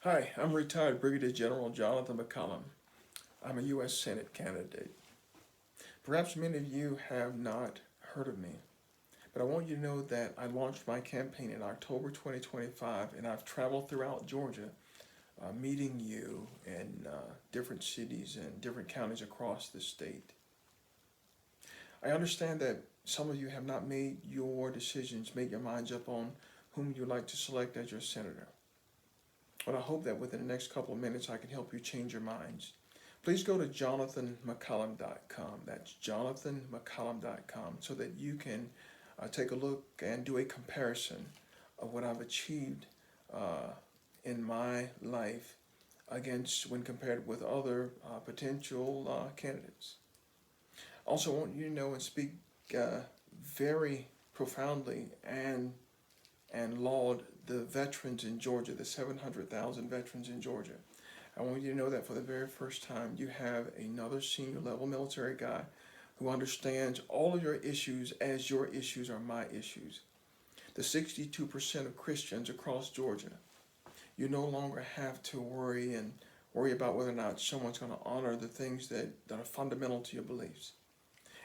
Hi, I'm retired Brigadier General Jonathan McCollum. I'm a U.S. Senate candidate. Perhaps many of you have not heard of me, but I want you to know that I launched my campaign in October 2025, and I've traveled throughout Georgia meeting you in different cities and different counties across the state. I understand that some of you have not made your decisions, made your minds up on whom you'd like to select as your senator. But I hope that within the next couple of minutes I can help you change your minds. Please go to jonathanmccallum.com. That's jonathanmccallum.com so that you can take a look and do a comparison of what I've achieved in my life against when compared with other potential candidates. Also, I want you to know and speak very profoundly and laud the veterans in Georgia, the 700,000 veterans in Georgia. I want you to know that for the very first time, you have another senior level military guy who understands all of your issues as your issues are my issues. The 62% of Christians across Georgia, you no longer have to worry about whether or not someone's going to honor the things that are fundamental to your beliefs.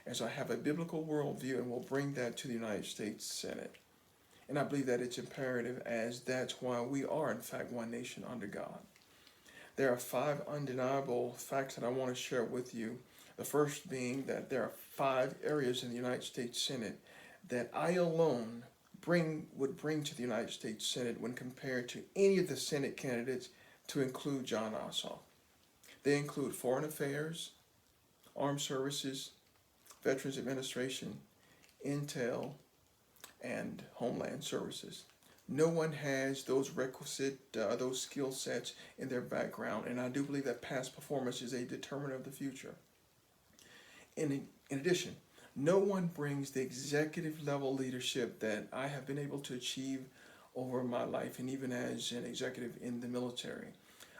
And so I have a biblical worldview and will bring that to the United States Senate. And I believe that it's imperative, as that's why we are, in fact, one nation under God. There are 5 undeniable facts that I want to share with you. The first being that there are 5 areas in the United States Senate that I alone would bring to the United States Senate when compared to any of the Senate candidates, to include Jon Ossoff. They include Foreign Affairs, Armed Services, Veterans Administration, Intel, and Homeland Services. No one has those those skill sets in their background, and I do believe that past performance is a determinant of the future. In addition, no one brings the executive level leadership that I have been able to achieve over my life, and even as an executive in the military.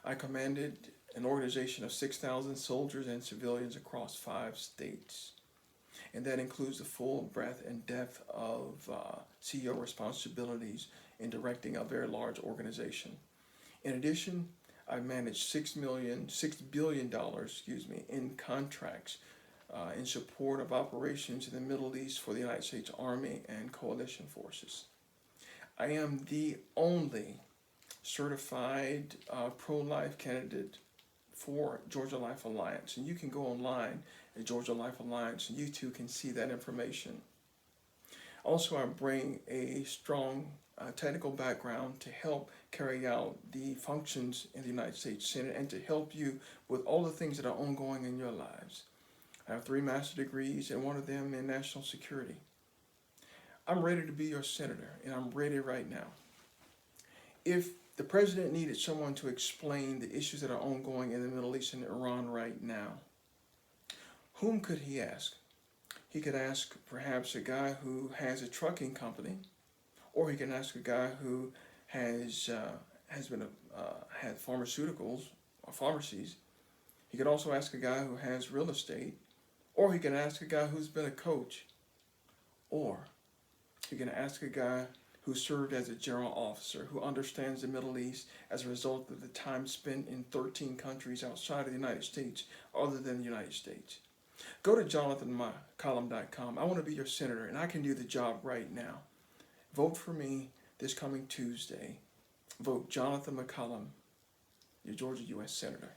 I commanded an organization of 6,000 soldiers and civilians across 5 states. And that includes the full breadth and depth of CEO responsibilities in directing a very large organization. In addition, I managed $6 billion in contracts in support of operations in the Middle East for the United States Army and coalition forces. I am the only certified pro-life candidate for Georgia Life Alliance, and you can go online at Georgia Life Alliance and you too can see that information. Also, I bring a strong technical background to help carry out the functions in the United States Senate and to help you with all the things that are ongoing in your lives. I have 3 master's degrees and one of them in national security. I'm ready to be your senator, and I'm ready right now. If the president needed someone to explain the issues that are ongoing in the Middle East and Iran right now, whom could he ask? He could ask perhaps a guy who has a trucking company, or he can ask a guy who has had pharmaceuticals or pharmacies. He could also ask a guy who has real estate, or he can ask a guy who's been a coach, or he can ask a guy who served as a general officer, who understands the Middle East as a result of the time spent in 13 countries outside of the United States other than the United States. Go to jonathanmccallum.com. I want to be your senator, and I can do the job right now. Vote for me this coming Tuesday. Vote Jonathan McCollum, your Georgia U.S. Senator.